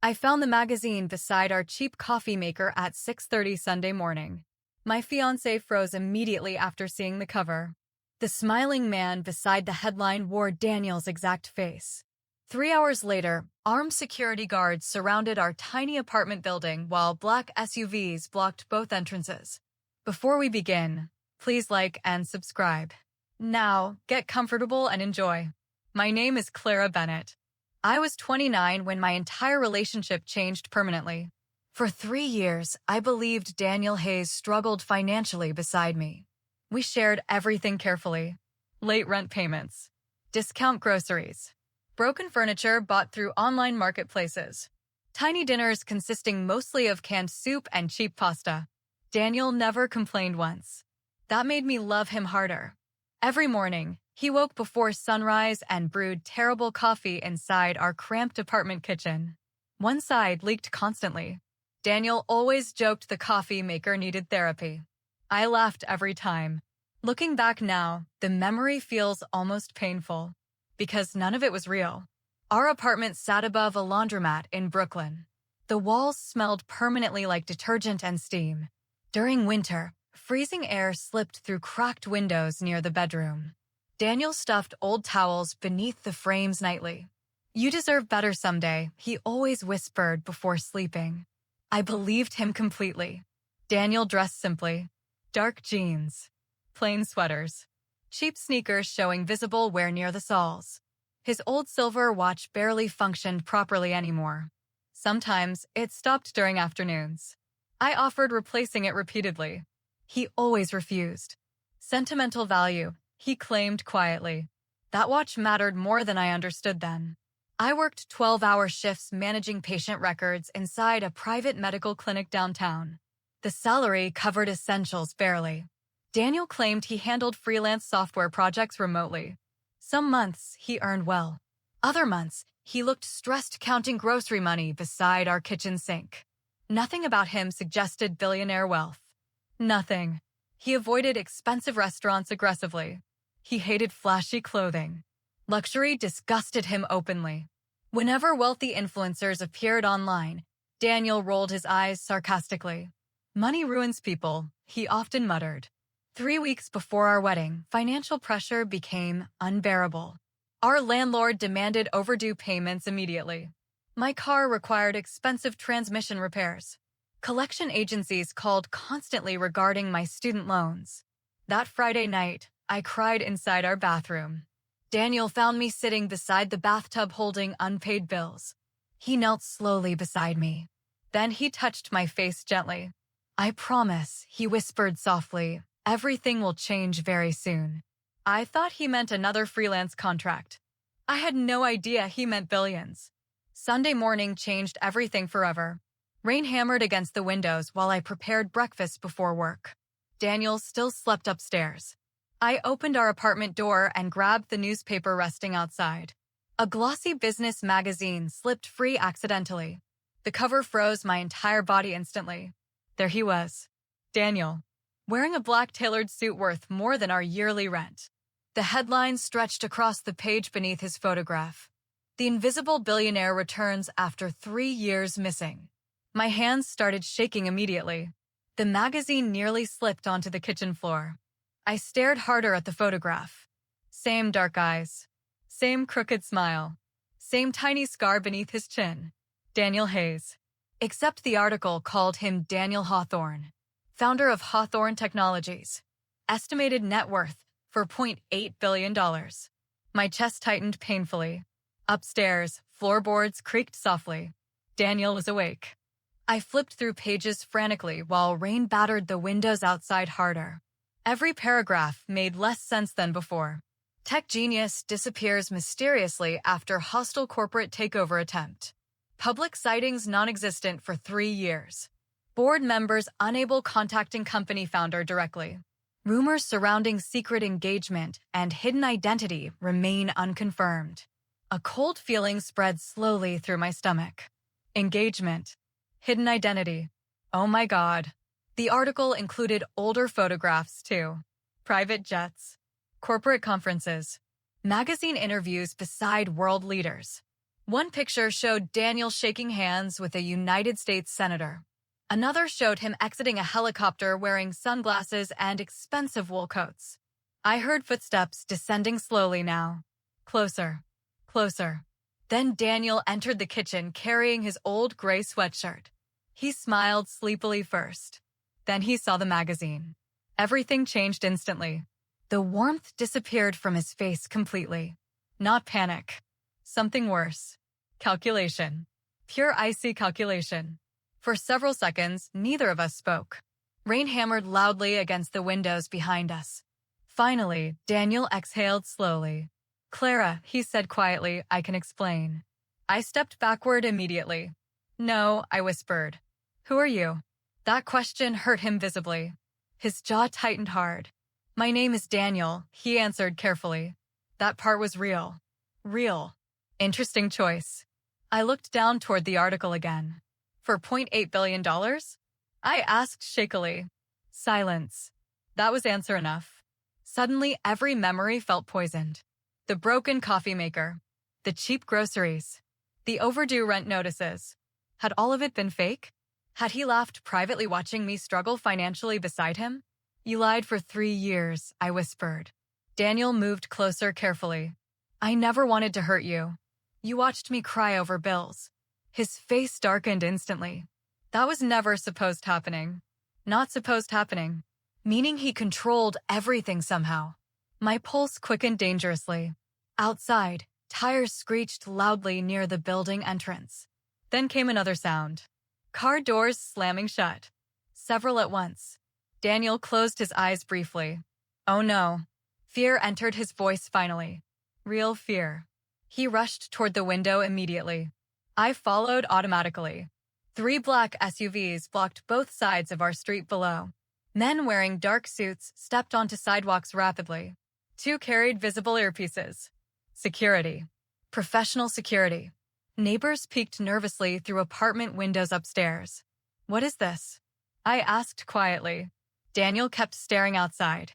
I found the magazine beside our cheap coffee maker at 6:30 Sunday morning. My fiancé froze immediately after seeing the cover. The smiling man beside the headline wore Daniel's exact face. 3 hours later, armed security guards surrounded our tiny apartment building while black SUVs blocked both entrances. Before we begin, please like and subscribe. Now, get comfortable and enjoy. My name is Clara Bennett. I was 29 when my entire relationship changed permanently. For 3 years, I believed Daniel Hayes struggled financially beside me. We shared everything carefully. Late rent payments, discount groceries, broken furniture bought through online marketplaces, tiny dinners consisting mostly of canned soup and cheap pasta. Daniel never complained once. That made me love him harder. Every morning, he woke before sunrise and brewed terrible coffee inside our cramped apartment kitchen. One side leaked constantly. Daniel always joked the coffee maker needed therapy. I laughed every time. Looking back now, the memory feels almost painful, because none of it was real. Our apartment sat above a laundromat in Brooklyn. The walls smelled permanently like detergent and steam. During winter, freezing air slipped through cracked windows near the bedroom. Daniel stuffed old towels beneath the frames nightly. "You deserve better someday," he always whispered before sleeping. I believed him completely. Daniel dressed simply. Dark jeans, plain sweaters, cheap sneakers showing visible wear near the soles. His old silver watch barely functioned properly anymore. Sometimes it stopped during afternoons. I offered replacing it repeatedly. He always refused. Sentimental value, he claimed quietly. That watch mattered more than I understood then. I worked 12-hour shifts managing patient records inside a private medical clinic downtown. The salary covered essentials barely. Daniel claimed he handled freelance software projects remotely. Some months he earned well. Other months, he looked stressed counting grocery money beside our kitchen sink. Nothing about him suggested billionaire wealth. Nothing. He avoided expensive restaurants aggressively. He hated flashy clothing. Luxury disgusted him openly. Whenever wealthy influencers appeared online, Daniel rolled his eyes sarcastically. "Money ruins people," he often muttered. 3 weeks before our wedding, financial pressure became unbearable. Our landlord demanded overdue payments immediately. My car required expensive transmission repairs. Collection agencies called constantly regarding my student loans. That Friday night, I cried inside our bathroom. Daniel found me sitting beside the bathtub holding unpaid bills. He knelt slowly beside me. Then he touched my face gently. "I promise," he whispered softly, "everything will change very soon." I thought he meant another freelance contract. I had no idea he meant billions. Sunday morning changed everything forever. Rain hammered against the windows while I prepared breakfast before work. Daniel still slept upstairs. I opened our apartment door and grabbed the newspaper resting outside. A glossy business magazine slipped free accidentally. The cover froze my entire body instantly. There he was, Daniel, wearing a black tailored suit worth more than our yearly rent. The headline stretched across the page beneath his photograph. "The invisible billionaire returns after 3 years missing." My hands started shaking immediately. The magazine nearly slipped onto the kitchen floor. I stared harder at the photograph. Same dark eyes. Same crooked smile. Same tiny scar beneath his chin. Daniel Hayes. Except the article called him Daniel Hawthorne, founder of Hawthorne Technologies. Estimated net worth for $0.8 billion. My chest tightened painfully. Upstairs, floorboards creaked softly. Daniel was awake. I flipped through pages frantically while rain battered the windows outside harder. Every paragraph made less sense than before. Tech genius disappears mysteriously after hostile corporate takeover attempt. Public sightings non-existent for 3 years. Board members unable contacting company founder directly. Rumors surrounding secret engagement and hidden identity remain unconfirmed. A cold feeling spread slowly through my stomach. Engagement. Hidden identity. Oh my God. The article included older photographs, too. Private jets. Corporate conferences. Magazine interviews beside world leaders. One picture showed Daniel shaking hands with a United States senator. Another showed him exiting a helicopter wearing sunglasses and expensive wool coats. I heard footsteps descending slowly now. Closer. Closer. Then Daniel entered the kitchen carrying his old gray sweatshirt. He smiled sleepily first. Then he saw the magazine. Everything changed instantly. The warmth disappeared from his face completely. Not panic. Something worse. Calculation. Pure icy calculation. For several seconds, neither of us spoke. Rain hammered loudly against the windows behind us. Finally, Daniel exhaled slowly. "Clara," he said quietly, "I can explain." I stepped backward immediately. "No," I whispered. "Who are you?" That question hurt him visibly. His jaw tightened hard. "My name is Daniel," he answered carefully. That part was real. Real. Interesting choice. I looked down toward the article again. "For $0.8 billion?" I asked shakily. Silence. That was answer enough. Suddenly, every memory felt poisoned. The broken coffee maker. The cheap groceries. The overdue rent notices. Had all of it been fake? Had he laughed privately watching me struggle financially beside him? "You lied for 3 years," I whispered. Daniel moved closer carefully. "I never wanted to hurt you. You watched me cry over bills." His face darkened instantly. That was never supposed happening. Not supposed happening. Meaning he controlled everything somehow. My pulse quickened dangerously. Outside, tires screeched loudly near the building entrance. Then came another sound. Car doors slamming shut. Several at once. Daniel closed his eyes briefly. Oh no. Fear entered his voice finally. Real fear. He rushed toward the window immediately. I followed automatically. 3 black SUVs blocked both sides of our street below. Men wearing dark suits stepped onto sidewalks rapidly. 2 carried visible earpieces. Security. Professional security. Neighbors peeked nervously through apartment windows upstairs. "What is this?" I asked quietly. Daniel kept staring outside.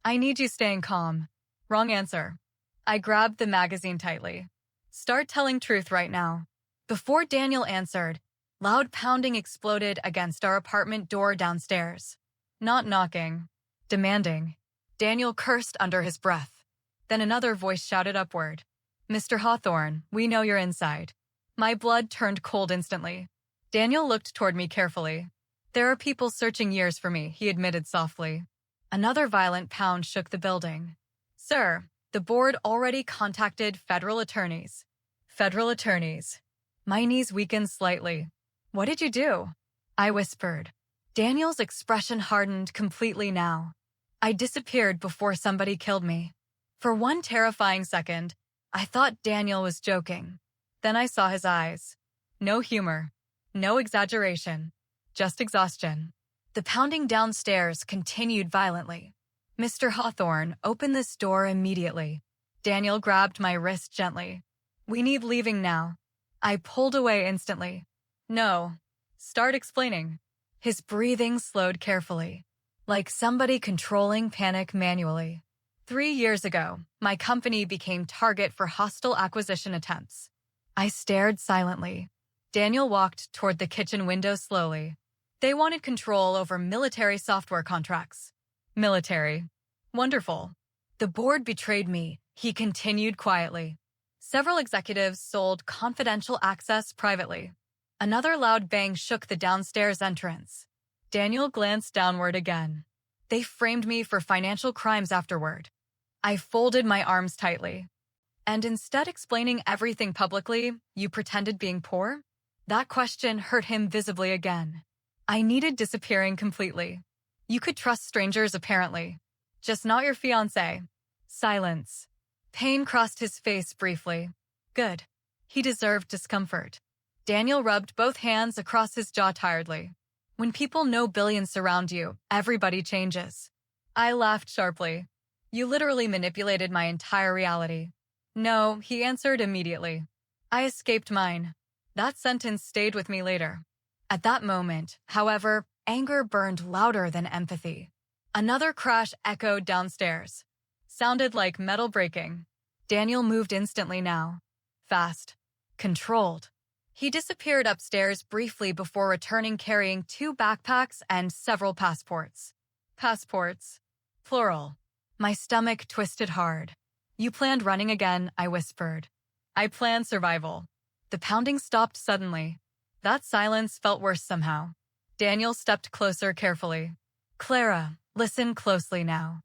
"I need you staying calm." Wrong answer. I grabbed the magazine tightly. "Start telling truth right now." Before Daniel answered, loud pounding exploded against our apartment door downstairs. Not knocking. Demanding. Daniel cursed under his breath. Then another voice shouted upward. "Mr. Hawthorne, we know you're inside." My blood turned cold instantly. Daniel looked toward me carefully. "There are people searching years for me," he admitted softly. Another violent pound shook the building. "Sir, the board already contacted federal attorneys." Federal attorneys. My knees weakened slightly. "What did you do?" I whispered. Daniel's expression hardened completely now. "I disappeared before somebody killed me." For one terrifying second, I thought Daniel was joking. Then I saw his eyes. No humor. No exaggeration. Just exhaustion. The pounding downstairs continued violently. "Mr. Hawthorne, open this door immediately." Daniel grabbed my wrist gently. "We need leaving now." I pulled away instantly. "No. Start explaining." His breathing slowed carefully, like somebody controlling panic manually. 3 years ago, my company became target for hostile acquisition attempts. I stared silently. Daniel walked toward the kitchen window slowly. They wanted control over military software contracts. Military. Wonderful. "The board betrayed me," he continued quietly. "Several executives sold confidential access privately." Another loud bang shook the downstairs entrance. Daniel glanced downward again. "They framed me for financial crimes afterward." I folded my arms tightly. "And instead explaining everything publicly, you pretended being poor?" That question hurt him visibly again. I needed disappearing completely. "You could trust strangers apparently. Just not your fiancé." Silence. Pain crossed his face briefly. Good. He deserved discomfort. Daniel rubbed both hands across his jaw tiredly. "When people know billions surround you, everybody changes." I laughed sharply. "You literally manipulated my entire reality." "No," he answered immediately. I escaped mine. That sentence stayed with me later. At that moment, however, anger burned louder than empathy. Another crash echoed downstairs. Sounded like metal breaking. Daniel moved instantly now. Fast. Controlled. He disappeared upstairs briefly before returning carrying 2 backpacks and several passports. Passports. Plural. My stomach twisted hard. You planned running again, I whispered. I planned survival. The pounding stopped suddenly. That silence felt worse somehow. Daniel stepped closer carefully. Clara, listen closely now.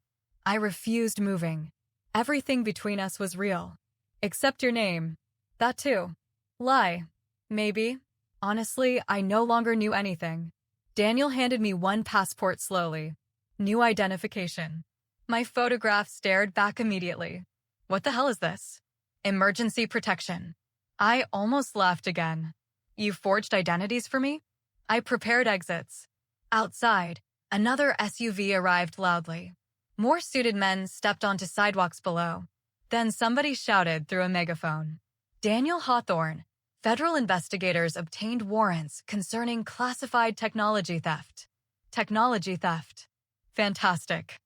I refused moving. Everything between us was real. Except your name. That too. Lie. Maybe. Honestly, I no longer knew anything. Daniel handed me one passport slowly. New identification. My photograph stared back immediately. What the hell is this? Emergency protection. I almost laughed again. You forged identities for me? I prepared exits. Outside, another SUV arrived loudly. More suited men stepped onto sidewalks below. Then somebody shouted through a megaphone. Daniel Hawthorne, federal investigators obtained warrants concerning classified technology theft. Technology theft. Fantastic.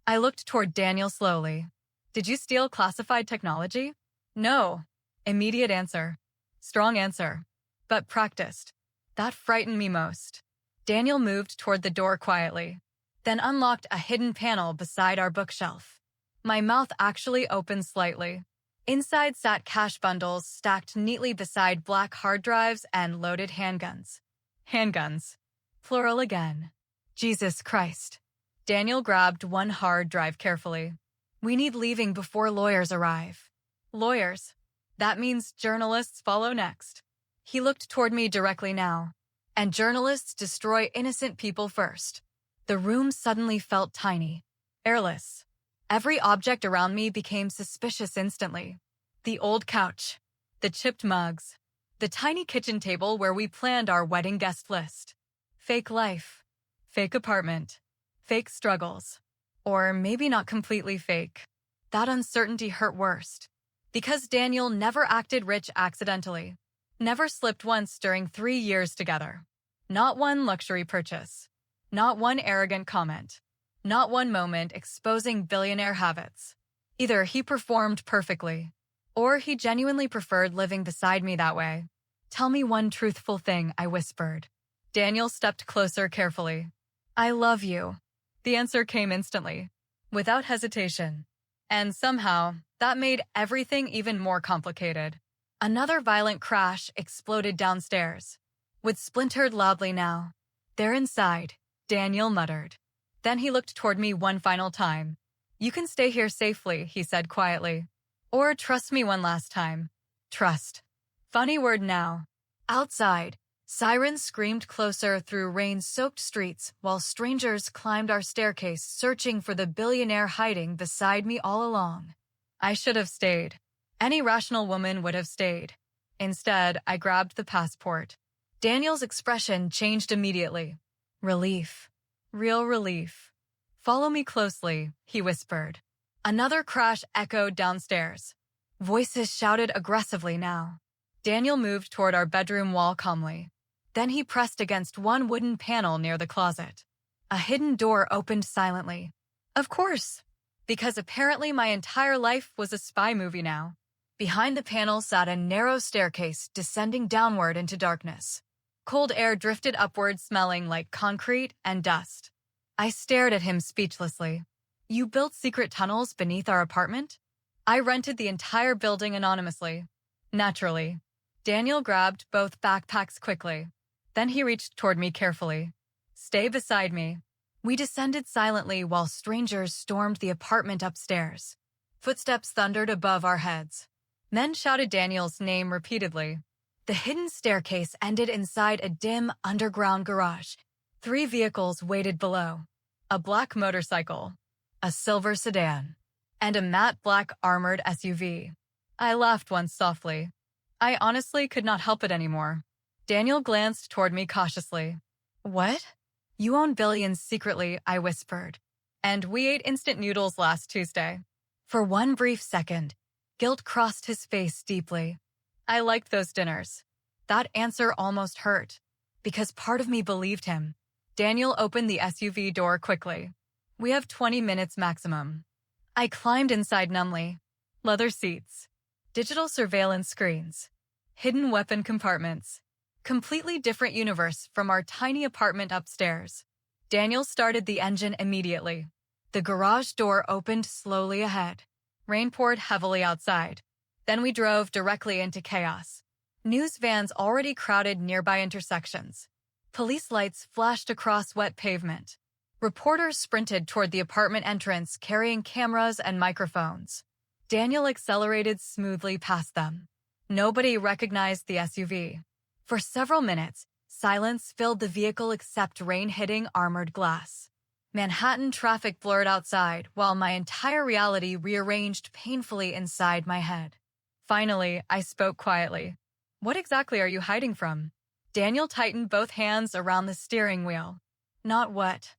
I looked toward Daniel slowly. Did you steal classified technology? No. Immediate answer. Strong answer. But practiced. That frightened me most. Daniel moved toward the door quietly, then unlocked a hidden panel beside our bookshelf. My mouth actually opened slightly. Inside sat cash bundles stacked neatly beside black hard drives and loaded handguns. Handguns. Plural again. Jesus Christ. Daniel grabbed one hard drive carefully. We need leaving before lawyers arrive. Lawyers. That means journalists follow next. He looked toward me directly now. And journalists destroy innocent people first. The room suddenly felt tiny, airless. Every object around me became suspicious instantly. The old couch, the chipped mugs, the tiny kitchen table where we planned our wedding guest list. Fake life, fake apartment, fake struggles. Or maybe not completely fake. That uncertainty hurt worst. Because Daniel never acted rich accidentally. Never slipped once during 3 years together. Not one luxury purchase. Not one arrogant comment. Not one moment exposing billionaire habits. Either he performed perfectly, or he genuinely preferred living beside me that way. Tell me one truthful thing, I whispered. Daniel stepped closer carefully. I love you. The answer came instantly, without hesitation. And somehow, that made everything even more complicated. Another violent crash exploded downstairs. With splintered loudly now. They're inside, Daniel muttered. Then he looked toward me one final time. You can stay here safely, he said quietly. Or trust me one last time. Trust. Funny word now. Outside, sirens screamed closer through rain-soaked streets while strangers climbed our staircase searching for the billionaire hiding beside me all along. I should have stayed. Any rational woman would have stayed. Instead, I grabbed the passport. Daniel's expression changed immediately. Relief. Real relief. Follow me closely, he whispered. Another crash echoed downstairs. Voices shouted aggressively now. Daniel moved toward our bedroom wall calmly. Then he pressed against one wooden panel near the closet. A hidden door opened silently. Of course, because apparently my entire life was a spy movie now. Behind the panel sat a narrow staircase descending downward into darkness. Cold air drifted upward, smelling like concrete and dust. I stared at him speechlessly. You built secret tunnels beneath our apartment? I rented the entire building anonymously. Naturally. Daniel grabbed both backpacks quickly. Then he reached toward me carefully. Stay beside me. We descended silently while strangers stormed the apartment upstairs. Footsteps thundered above our heads. Men shouted Daniel's name repeatedly. The hidden staircase ended inside a dim underground garage. 3 vehicles waited below. A black motorcycle, a silver sedan, and a matte black armored SUV. I laughed once softly. I honestly could not help it anymore. Daniel glanced toward me cautiously. What? You own billions secretly, I whispered. And we ate instant noodles last Tuesday. For one brief second, guilt crossed his face deeply. I liked those dinners. That answer almost hurt, because part of me believed him. Daniel opened the SUV door quickly. We have 20 minutes maximum. I climbed inside numbly. Leather seats. Digital surveillance screens. Hidden weapon compartments. Completely different universe from our tiny apartment upstairs. Daniel started the engine immediately. The garage door opened slowly ahead. Rain poured heavily outside. Then we drove directly into chaos. News vans already crowded nearby intersections. Police lights flashed across wet pavement. Reporters sprinted toward the apartment entrance carrying cameras and microphones. Daniel accelerated smoothly past them. Nobody recognized the SUV. For several minutes, silence filled the vehicle except rain-hitting armored glass. Manhattan traffic blurred outside while my entire reality rearranged painfully inside my head. Finally, I spoke quietly. "What exactly are you hiding from?" Daniel tightened both hands around the steering wheel. "Not what.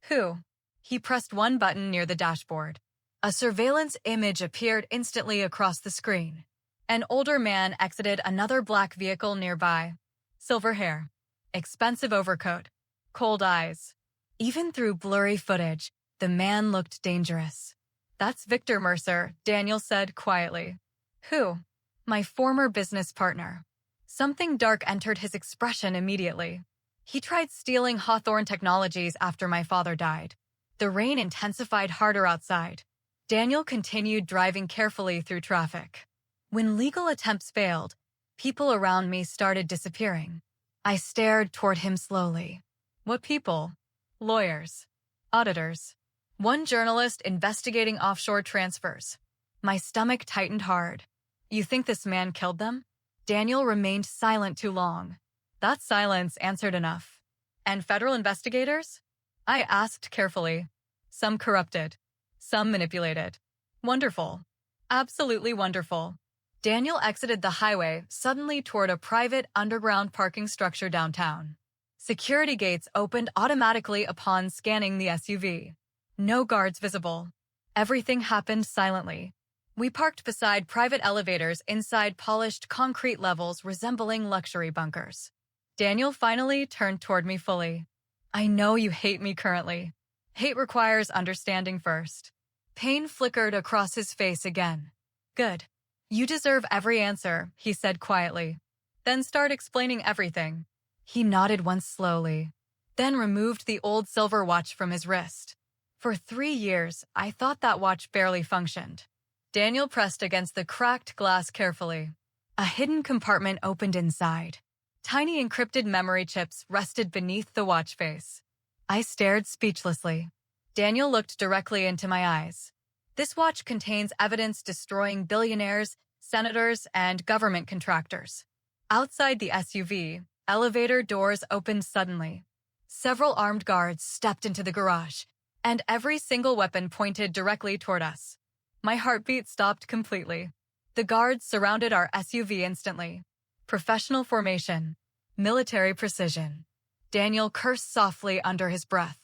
Who?" He pressed one button near the dashboard. A surveillance image appeared instantly across the screen. An older man exited another black vehicle nearby. Silver hair. Expensive overcoat. Cold eyes. Even through blurry footage, the man looked dangerous. "That's Victor Mercer," Daniel said quietly. "Who?" "My former business partner." Something dark entered his expression immediately. "He tried stealing Hawthorne Technologies after my father died." The rain intensified harder outside. Daniel continued driving carefully through traffic. When legal attempts failed, people around me started disappearing. I stared toward him slowly. What people? Lawyers. Auditors. One journalist investigating offshore transfers. My stomach tightened hard. "You think this man killed them?" Daniel remained silent too long. That silence answered enough. "And federal investigators?" I asked carefully. "Some corrupted. Some manipulated." "Wonderful. Absolutely wonderful." Daniel exited the highway suddenly toward a private underground parking structure downtown. Security gates opened automatically upon scanning the SUV. No guards visible. Everything happened silently. We parked beside private elevators inside polished concrete levels resembling luxury bunkers. Daniel finally turned toward me fully. "I know you hate me currently. Hate requires understanding first." Pain flickered across his face again. "Good. You deserve every answer," he said quietly. "Then start explaining everything." He nodded once slowly, then removed the old silver watch from his wrist. For 3 years, I thought that watch barely functioned. Daniel pressed against the cracked glass carefully. A hidden compartment opened inside. Tiny encrypted memory chips rested beneath the watch face. I stared speechlessly. Daniel looked directly into my eyes. "This watch contains evidence destroying billionaires, senators, and government contractors." Outside the SUV, elevator doors opened suddenly. Several armed guards stepped into the garage, and every single weapon pointed directly toward us. My heartbeat stopped completely. The guards surrounded our SUV instantly. Professional formation. Military precision. Daniel cursed softly under his breath.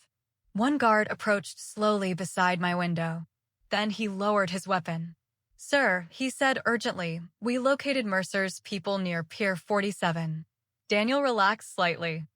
One guard approached slowly beside my window. Then he lowered his weapon. "Sir," he said urgently, "we located Mercer's people near Pier 47. Daniel relaxed slightly.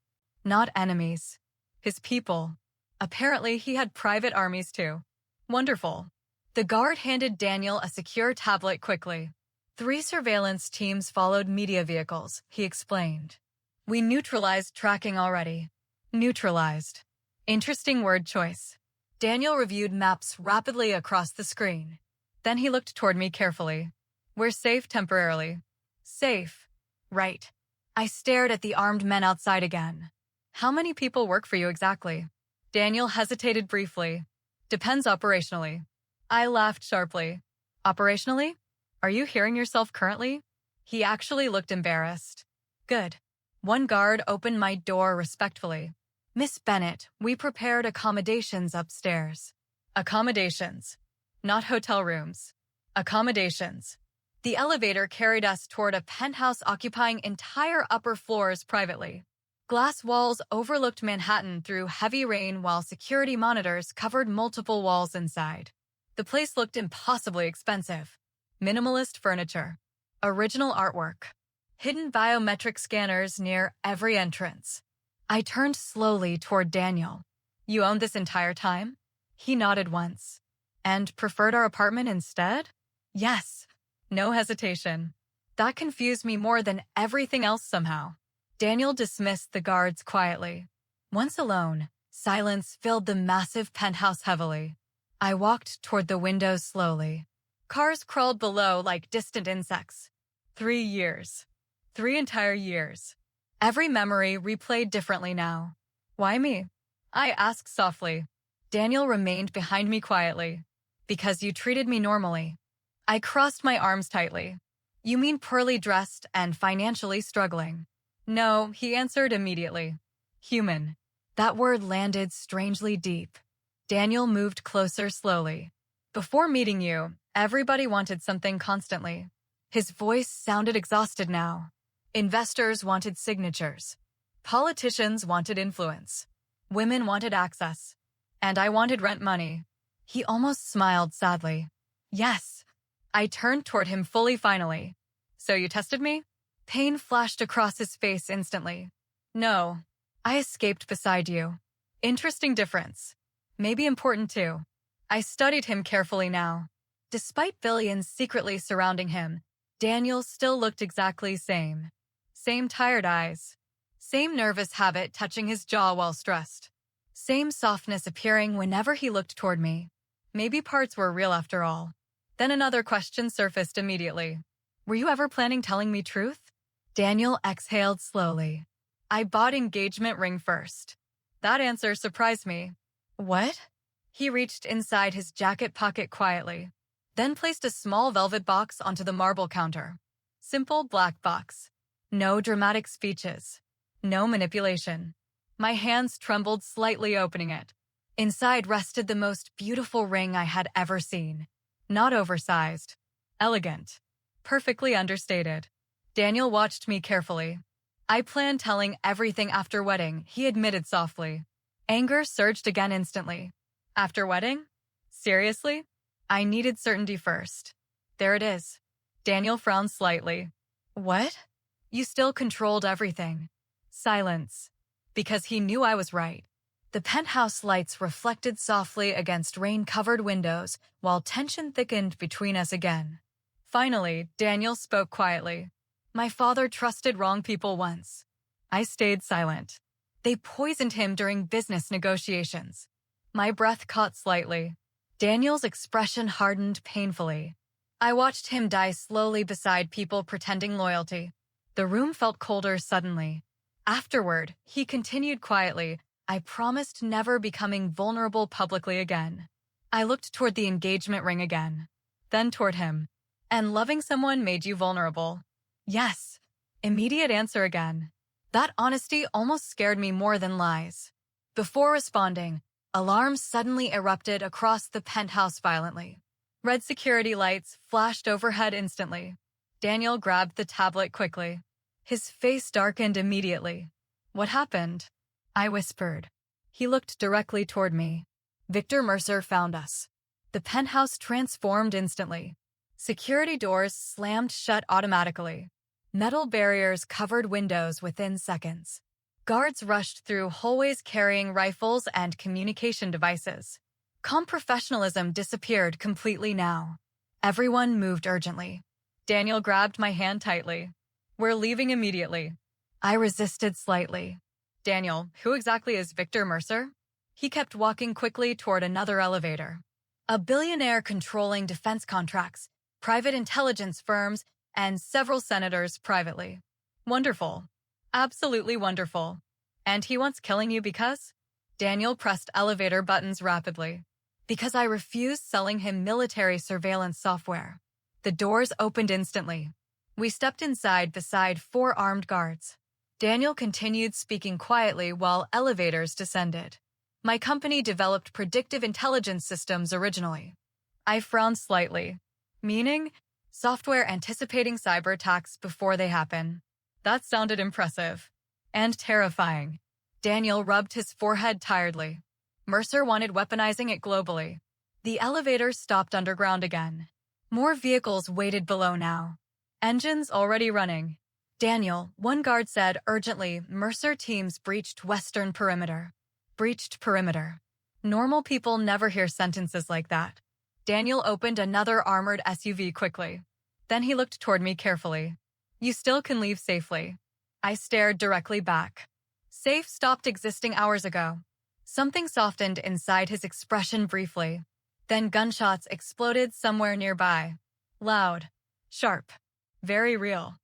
Not enemies. His people. Apparently he had private armies too. Wonderful. The guard handed Daniel a secure tablet quickly. 3 surveillance teams followed media vehicles, he explained. We neutralized tracking already. Neutralized. Interesting word choice. Daniel reviewed maps rapidly across the screen. Then he looked toward me carefully. We're safe temporarily. Safe. Right. I stared at the armed men outside again. How many people work for you exactly? Daniel hesitated briefly. Depends operationally. I laughed sharply. Operationally? Are you hearing yourself currently? He actually looked embarrassed. Good. One guard opened my door respectfully. Miss Bennett, we prepared accommodations upstairs. Accommodations. Not hotel rooms. Accommodations. The elevator carried us toward a penthouse occupying entire upper floors privately. Glass walls overlooked Manhattan through heavy rain while security monitors covered multiple walls inside. The place looked impossibly expensive. Minimalist furniture. Original artwork. Hidden biometric scanners near every entrance. I turned slowly toward Daniel. You owned this entire time? He nodded once. And preferred our apartment instead? Yes. No hesitation. That confused me more than everything else somehow. Daniel dismissed the guards quietly. Once alone, silence filled the massive penthouse heavily. I walked toward the windows slowly. Cars crawled below like distant insects. 3 years. 3 entire years. Every memory replayed differently now. Why me? I asked softly. Daniel remained behind me quietly. Because you treated me normally. I crossed my arms tightly. You mean poorly dressed and financially struggling? No, he answered immediately. Human. That word landed strangely deep. Daniel moved closer slowly. Before meeting you, everybody wanted something constantly. His voice sounded exhausted now. Investors wanted signatures. Politicians wanted influence. Women wanted access. And I wanted rent money. He almost smiled sadly. Yes. I turned toward him fully finally. So you tested me? Pain flashed across his face instantly. No. I escaped beside you. Interesting difference. Maybe important too. I studied him carefully now. Despite billions secretly surrounding him, Daniel still looked exactly same. Same tired eyes. Same nervous habit touching his jaw while stressed. Same softness appearing whenever he looked toward me. Maybe parts were real after all. Then another question surfaced immediately. Were you ever planning telling me truth? Daniel exhaled slowly. I bought engagement ring first. That answer surprised me. What? He reached inside his jacket pocket quietly, then placed a small velvet box onto the marble counter. Simple black box. No dramatic speeches. No manipulation. My hands trembled slightly opening it. Inside rested the most beautiful ring I had ever seen. Not oversized. Elegant. Perfectly understated. Daniel watched me carefully. I planned telling everything after wedding, he admitted softly. Anger surged again instantly. After wedding? Seriously? I needed certainty first. There it is. Daniel frowned slightly. What? You still controlled everything. Silence. Because he knew I was right. The penthouse lights reflected softly against rain-covered windows while tension thickened between us again. Finally, Daniel spoke quietly. My father trusted wrong people once. I stayed silent. They poisoned him during business negotiations. My breath caught slightly. Daniel's expression hardened painfully. I watched him die slowly beside people pretending loyalty. The room felt colder suddenly. Afterward, he continued quietly, I promised never becoming vulnerable publicly again. I looked toward the engagement ring again, then toward him. And loving someone made you vulnerable. Yes. Immediate answer again. That honesty almost scared me more than lies. Before responding, alarms suddenly erupted across the penthouse violently. Red security lights flashed overhead instantly. Daniel grabbed the tablet quickly. His face darkened immediately. What happened? I whispered. He looked directly toward me. Victor Mercer found us. The penthouse transformed instantly. Security doors slammed shut automatically. Metal barriers covered windows within seconds. Guards rushed through hallways carrying rifles and communication devices. Calm professionalism disappeared completely now. Everyone moved urgently. Daniel grabbed my hand tightly. We're leaving immediately. I resisted slightly. Daniel, who exactly is Victor Mercer? He kept walking quickly toward another elevator. A billionaire controlling defense contracts, private intelligence firms, and several senators privately. Wonderful. Absolutely wonderful. And he wants killing you because? Daniel pressed elevator buttons rapidly. Because I refused selling him military surveillance software. The doors opened instantly. We stepped inside beside 4 armed guards. Daniel continued speaking quietly while elevators descended. My company developed predictive intelligence systems originally. I frowned slightly. Meaning? Software anticipating cyber attacks before they happen. That sounded impressive. And terrifying. Daniel rubbed his forehead tiredly. Mercer wanted weaponizing it globally. The elevator stopped underground again. More vehicles waited below now. Engines already running. Daniel, one guard said urgently, Mercer teams breached western perimeter. Breached perimeter. Normal people never hear sentences like that. Daniel opened another armored SUV quickly. Then he looked toward me carefully. You still can leave safely. I stared directly back. Safe stopped existing hours ago. Something softened inside his expression briefly. Then gunshots exploded somewhere nearby. Loud. Sharp. Very real.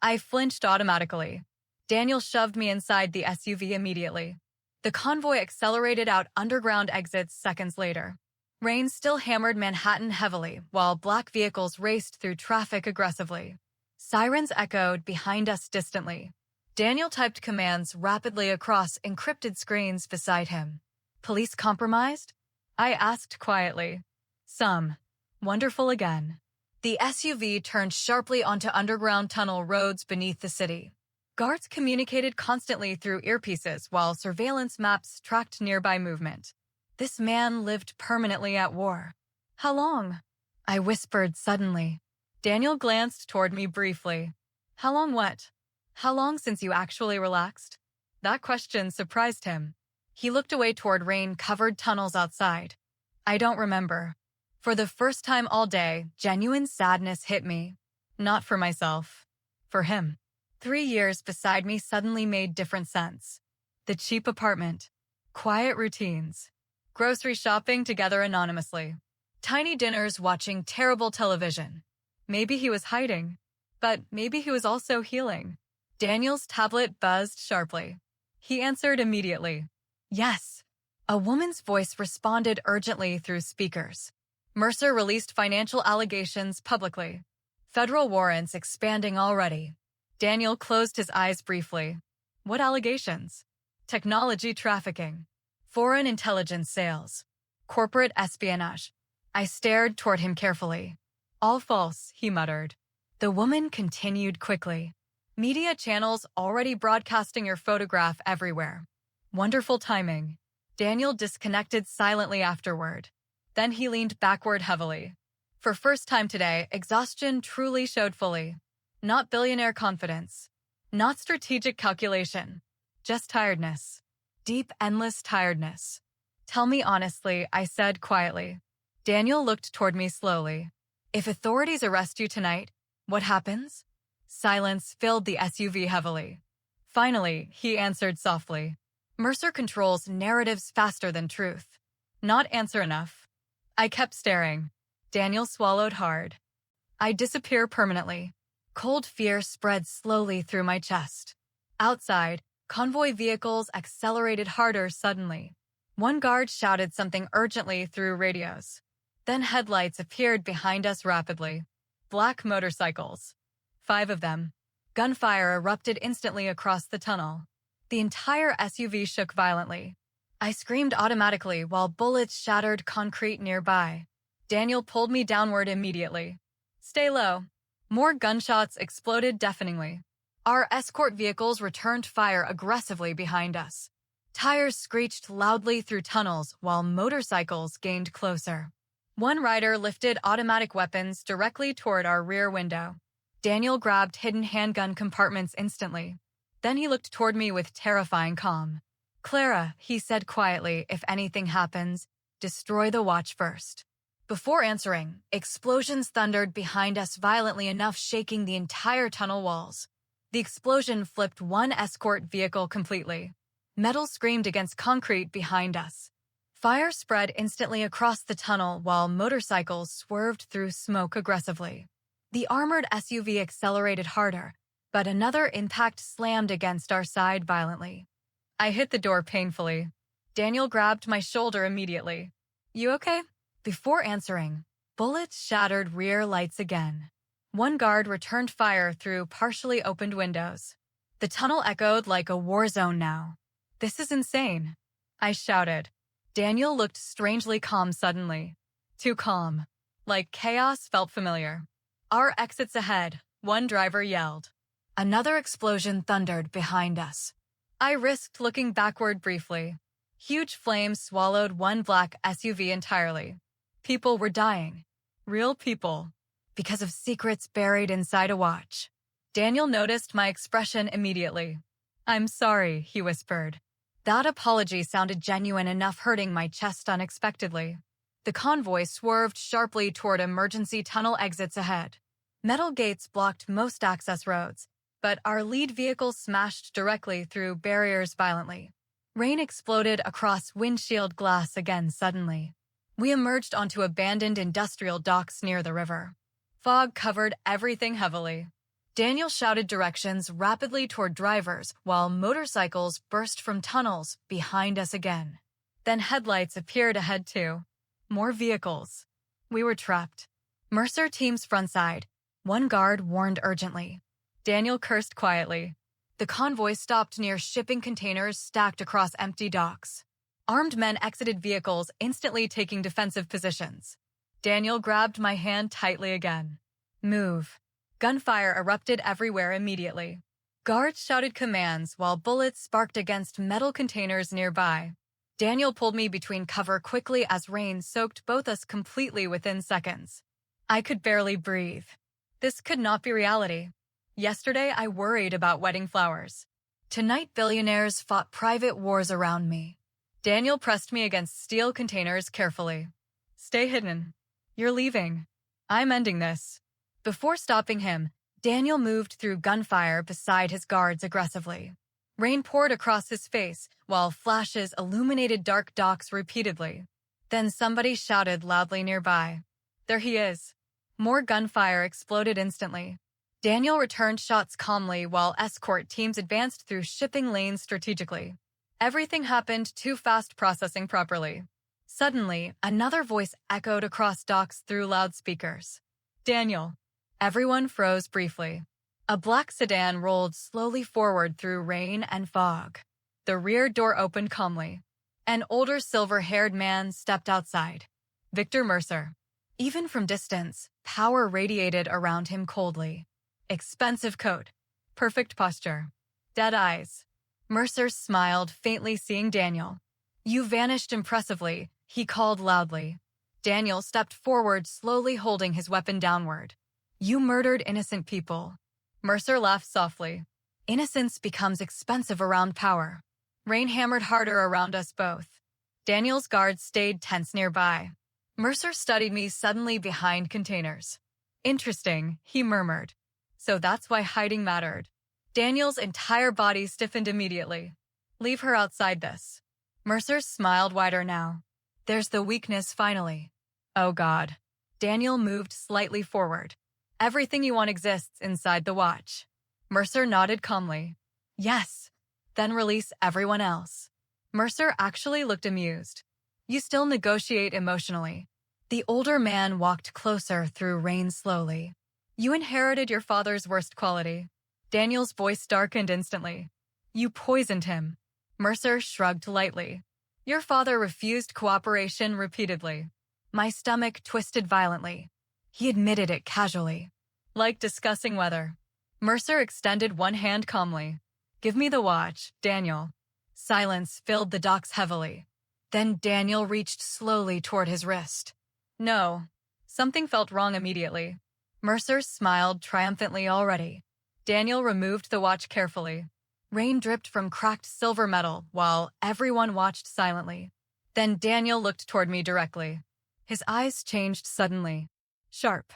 I flinched automatically. Daniel shoved me inside the SUV immediately. The convoy accelerated out underground exits seconds later. Rain still hammered Manhattan heavily, while black vehicles raced through traffic aggressively. Sirens echoed behind us distantly. Daniel typed commands rapidly across encrypted screens beside him. Police compromised? I asked quietly. Some. Wonderful again. The SUV turned sharply onto underground tunnel roads beneath the city. Guards communicated constantly through earpieces while surveillance maps tracked nearby movement. This man lived permanently at war. How long? I whispered suddenly. Daniel glanced toward me briefly. How long what? How long since you actually relaxed? That question surprised him. He looked away toward rain-covered tunnels outside. I don't remember. For the first time all day, genuine sadness hit me. Not for myself. For him. 3 years beside me suddenly made different sense. The cheap apartment. Quiet routines. Grocery shopping together anonymously. Tiny dinners watching terrible television. Maybe he was hiding. But maybe he was also healing. Daniel's tablet buzzed sharply. He answered immediately. Yes. A woman's voice responded urgently through speakers. Mercer released financial allegations publicly. Federal warrants expanding already. Daniel closed his eyes briefly. What allegations? Technology trafficking. Foreign intelligence sales. Corporate espionage. I stared toward him carefully. All false, he muttered. The woman continued quickly. Media channels already broadcasting your photograph everywhere. Wonderful timing. Daniel disconnected silently afterward. Then he leaned backward heavily. For first time today, exhaustion truly showed fully. Not billionaire confidence. Not strategic calculation. Just tiredness. Deep, endless tiredness. Tell me honestly, I said quietly. Daniel looked toward me slowly. If authorities arrest you tonight, what happens? Silence filled the SUV heavily. Finally, he answered softly. Mercer controls narratives faster than truth. Not answer enough. I kept staring. Daniel swallowed hard. I disappear permanently. Cold fear spread slowly through my chest. Outside, convoy vehicles accelerated harder suddenly. One guard shouted something urgently through radios. Then headlights appeared behind us rapidly. Black motorcycles. 5 of them. Gunfire erupted instantly across the tunnel. The entire SUV shook violently. I screamed automatically while bullets shattered concrete nearby. Daniel pulled me downward immediately. Stay low. More gunshots exploded deafeningly. Our escort vehicles returned fire aggressively behind us. Tires screeched loudly through tunnels while motorcycles gained closer. One rider lifted automatic weapons directly toward our rear window. Daniel grabbed hidden handgun compartments instantly. Then he looked toward me with terrifying calm. Clara, he said quietly, if anything happens, destroy the watch first. Before answering, explosions thundered behind us violently enough shaking the entire tunnel walls. The explosion flipped one escort vehicle completely. Metal screamed against concrete behind us. Fire spread instantly across the tunnel while motorcycles swerved through smoke aggressively. The armored SUV accelerated harder, but another impact slammed against our side violently. I hit the door painfully. Daniel grabbed my shoulder immediately. You okay? Before answering, bullets shattered rear lights again. One guard returned fire through partially opened windows. The tunnel echoed like a war zone now. This is insane, I shouted. Daniel looked strangely calm suddenly. Too calm. Like chaos felt familiar. Our exits ahead, one driver yelled. Another explosion thundered behind us. I risked looking backward briefly. Huge flames swallowed one black SUV entirely. People were dying. Real people. Because of secrets buried inside a watch. Daniel noticed my expression immediately. I'm sorry, he whispered. That apology sounded genuine enough, hurting my chest unexpectedly. The convoy swerved sharply toward emergency tunnel exits ahead. Metal gates blocked most access roads, but our lead vehicle smashed directly through barriers violently. Rain exploded across windshield glass again suddenly. We emerged onto abandoned industrial docks near the river. Fog covered everything heavily. Daniel shouted directions rapidly toward drivers while motorcycles burst from tunnels behind us again. Then headlights appeared ahead too. More vehicles. We were trapped. Mercer team's front side. One guard warned urgently. Daniel cursed quietly. The convoy stopped near shipping containers stacked across empty docks. Armed men exited vehicles, instantly taking defensive positions. Daniel grabbed my hand tightly again. Move. Gunfire erupted everywhere immediately. Guards shouted commands while bullets sparked against metal containers nearby. Daniel pulled me between cover quickly as rain soaked both us completely within seconds. I could barely breathe. This could not be reality. Yesterday, I worried about wedding flowers. Tonight, billionaires fought private wars around me. Daniel pressed me against steel containers carefully. Stay hidden. You're leaving. I'm ending this. Before stopping him, Daniel moved through gunfire beside his guards aggressively. Rain poured across his face, while flashes illuminated dark docks repeatedly. Then somebody shouted loudly nearby. There he is. More gunfire exploded instantly. Daniel returned shots calmly while escort teams advanced through shipping lanes strategically. Everything happened too fast processing properly. Suddenly, another voice echoed across docks through loudspeakers. Daniel. Everyone froze briefly. A black sedan rolled slowly forward through rain and fog. The rear door opened calmly. An older silver-haired man stepped outside. Victor Mercer. Even from distance, power radiated around him coldly. Expensive coat. Perfect posture. Dead eyes. Mercer smiled, faintly seeing Daniel. You vanished impressively, he called loudly. Daniel stepped forward, slowly holding his weapon downward. You murdered innocent people. Mercer laughed softly. Innocence becomes expensive around power. Rain hammered harder around us both. Daniel's guards stayed tense nearby. Mercer studied me suddenly behind containers. Interesting, he murmured. So that's why hiding mattered. Daniel's entire body stiffened immediately. Leave her outside this. Mercer smiled wider now. There's the weakness finally. Oh God. Daniel moved slightly forward. Everything you want exists inside the watch. Mercer nodded calmly. Yes. Then release everyone else. Mercer actually looked amused. You still negotiate emotionally. The older man walked closer through rain slowly. You inherited your father's worst quality. Daniel's voice darkened instantly. You poisoned him. Mercer shrugged lightly. Your father refused cooperation repeatedly. My stomach twisted violently. He admitted it casually. Like discussing weather. Mercer extended one hand calmly. Give me the watch, Daniel. Silence filled the docks heavily. Then Daniel reached slowly toward his wrist. No. Something felt wrong immediately. Mercer smiled triumphantly already. Daniel removed the watch carefully. Rain dripped from cracked silver metal while everyone watched silently. Then Daniel looked toward me directly. His eyes changed suddenly. Sharp.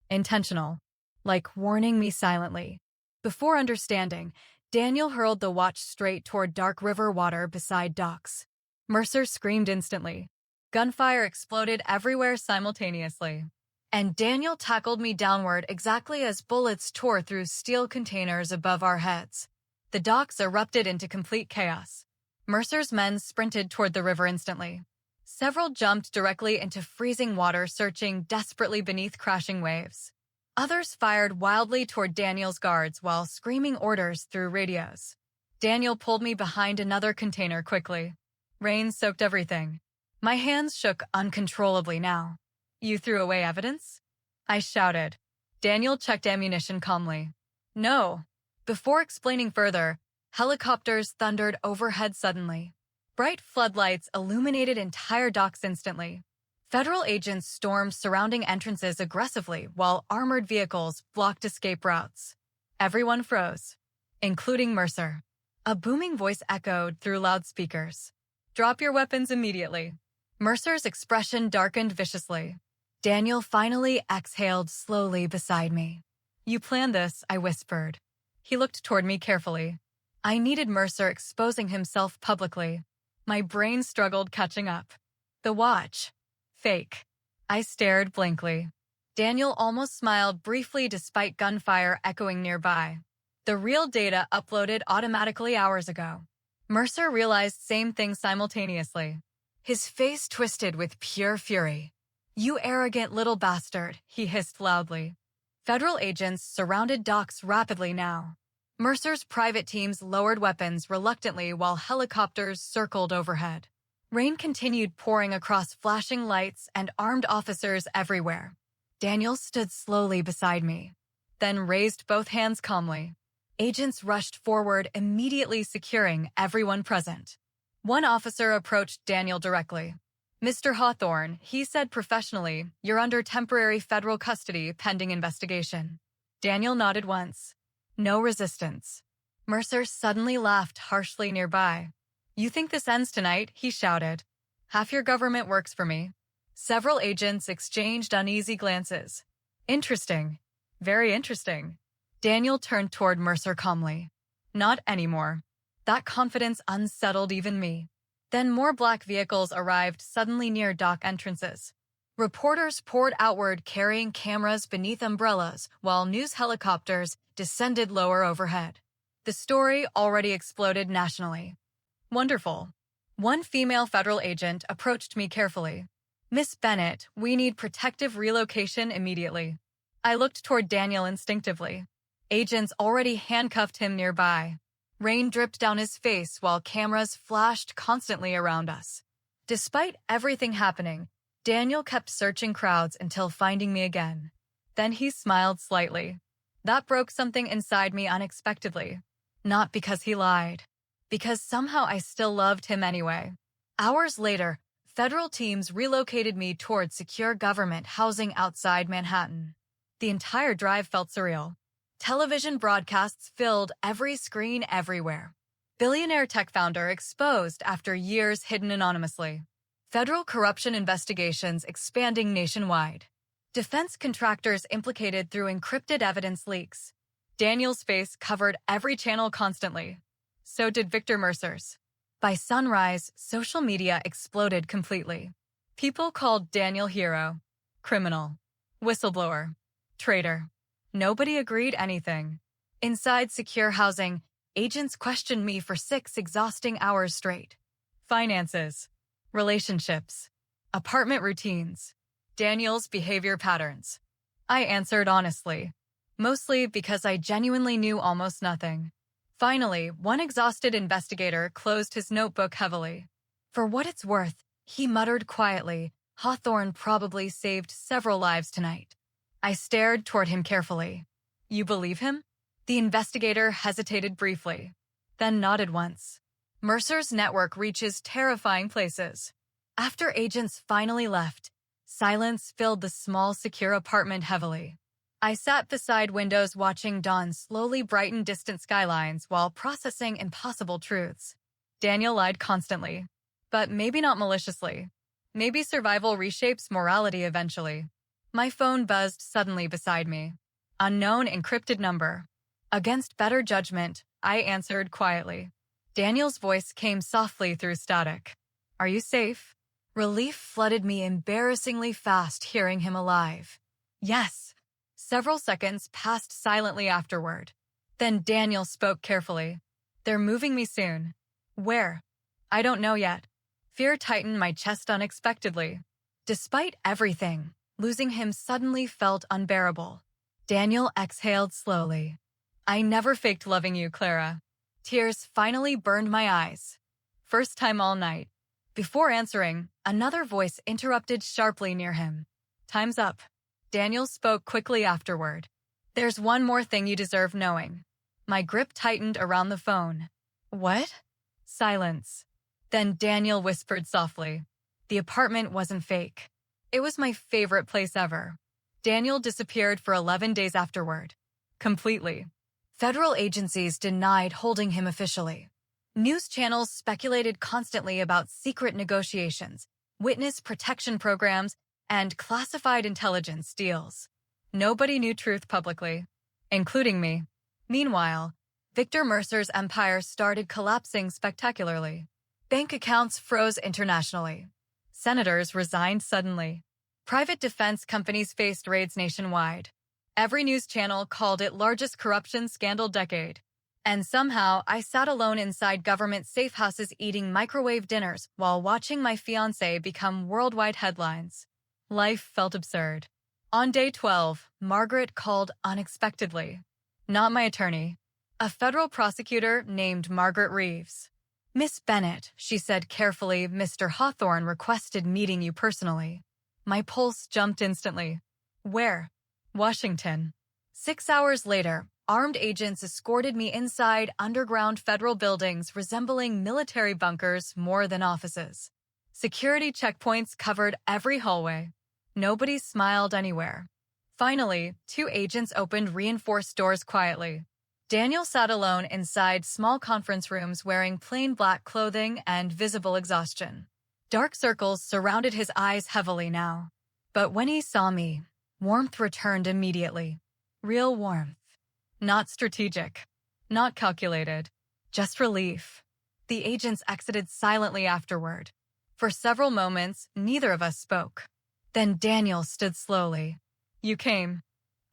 Intentional. Like warning me silently. Before understanding, Daniel hurled the watch straight toward dark river water beside docks. Mercer screamed instantly. Gunfire exploded everywhere simultaneously. And Daniel tackled me downward exactly as bullets tore through steel containers above our heads. The docks erupted into complete chaos. Mercer's men sprinted toward the river instantly. Several jumped directly into freezing water, searching desperately beneath crashing waves. Others fired wildly toward Daniel's guards while screaming orders through radios. Daniel pulled me behind another container quickly. Rain soaked everything. My hands shook uncontrollably now. You threw away evidence? I shouted. Daniel checked ammunition calmly. No. Before explaining further, helicopters thundered overhead suddenly. Bright floodlights illuminated entire docks instantly. Federal agents stormed surrounding entrances aggressively while armored vehicles blocked escape routes. Everyone froze, including Mercer. A booming voice echoed through loudspeakers. Drop your weapons immediately. Mercer's expression darkened viciously. Daniel finally exhaled slowly beside me. You planned this, I whispered. He looked toward me carefully. I needed Mercer exposing himself publicly. My brain struggled catching up. The watch. Fake. I stared blankly. Daniel almost smiled briefly despite gunfire echoing nearby. The real data uploaded automatically hours ago. Mercer realized same thing simultaneously. His face twisted with pure fury. You arrogant little bastard, he hissed loudly. Federal agents surrounded docks rapidly now. Mercer's private teams lowered weapons reluctantly while helicopters circled overhead. Rain continued pouring across flashing lights and armed officers everywhere. Daniel stood slowly beside me, then raised both hands calmly. Agents rushed forward, immediately securing everyone present. One officer approached Daniel directly. Mr. Hawthorne, he said professionally, you're under temporary federal custody pending investigation. Daniel nodded once. No resistance. Mercer suddenly laughed harshly nearby. You think this ends tonight? He shouted. Half your government works for me. Several agents exchanged uneasy glances. Interesting. Very interesting. Daniel turned toward Mercer calmly. Not anymore. That confidence unsettled even me. Then more black vehicles arrived suddenly near dock entrances. Reporters poured outward carrying cameras beneath umbrellas while news helicopters descended lower overhead. The story already exploded nationally. Wonderful. One female federal agent approached me carefully. Miss Bennett, we need protective relocation immediately. I looked toward Daniel instinctively. Agents already handcuffed him nearby. Rain dripped down his face while cameras flashed constantly around us. Despite everything happening, Daniel kept searching crowds until finding me again. Then he smiled slightly. That broke something inside me unexpectedly. Not because he lied. Because somehow I still loved him anyway. Hours later, federal teams relocated me towards secure government housing outside Manhattan. The entire drive felt surreal. Television broadcasts filled every screen everywhere. Billionaire tech founder exposed after years hidden anonymously. Federal corruption investigations expanding nationwide. Defense contractors implicated through encrypted evidence leaks. Daniel's face covered every channel constantly. So did Victor Mercer's. By sunrise, social media exploded completely. People called Daniel hero, criminal, whistleblower, traitor. Nobody agreed anything. Inside secure housing, agents questioned me for 6 exhausting hours straight. Finances, relationships, apartment routines, Daniel's behavior patterns. I answered honestly, mostly because I genuinely knew almost nothing. Finally, one exhausted investigator closed his notebook heavily. For what it's worth, he muttered quietly, Hawthorne probably saved several lives tonight. I stared toward him carefully. You believe him? The investigator hesitated briefly, then nodded once. Mercer's network reaches terrifying places. After agents finally left, silence filled the small, secure apartment heavily. I sat beside windows watching dawn slowly brighten distant skylines while processing impossible truths. Daniel lied constantly, but maybe not maliciously. Maybe survival reshapes morality eventually. My phone buzzed suddenly beside me. Unknown encrypted number. Against better judgment, I answered quietly. Daniel's voice came softly through static. Are you safe? Relief flooded me embarrassingly fast hearing him alive. Yes. Several seconds passed silently afterward. Then Daniel spoke carefully. They're moving me soon. Where? I don't know yet. Fear tightened my chest unexpectedly. Despite everything, losing him suddenly felt unbearable. Daniel exhaled slowly. I never faked loving you, Clara. Tears finally burned my eyes. First time all night. Before answering, another voice interrupted sharply near him. Time's up. Daniel spoke quickly afterward. There's one more thing you deserve knowing. My grip tightened around the phone. What? Silence. Then Daniel whispered softly. The apartment wasn't fake. It was my favorite place ever. Daniel disappeared for 11 days afterward. Completely. Federal agencies denied holding him officially. News channels speculated constantly about secret negotiations, witness protection programs, and classified intelligence deals. Nobody knew truth publicly. including me. Meanwhile, Victor Mercer's empire started collapsing spectacularly. Bank accounts froze internationally. Senators resigned suddenly. Private defense companies faced raids nationwide. Every news channel called it largest corruption scandal decade. And somehow, I sat alone inside government safe houses eating microwave dinners while watching my fiancé become worldwide headlines. Life felt absurd. On day 12, Margaret called unexpectedly. Not my attorney. A federal prosecutor named Margaret Reeves. "Miss Bennett," she said carefully, "Mr. Hawthorne requested meeting you personally." My pulse jumped instantly. Where? Washington. 6 hours later, armed agents escorted me inside underground federal buildings resembling military bunkers more than offices. Security checkpoints covered every hallway. Nobody smiled anywhere. Finally, 2 agents opened reinforced doors quietly. Daniel sat alone inside small conference rooms wearing plain black clothing and visible exhaustion. Dark circles surrounded his eyes heavily now. But when he saw me, warmth returned immediately. Real warmth. Not strategic. Not calculated. Just relief. The agents exited silently afterward. For several moments, neither of us spoke. Then Daniel stood slowly. "You came."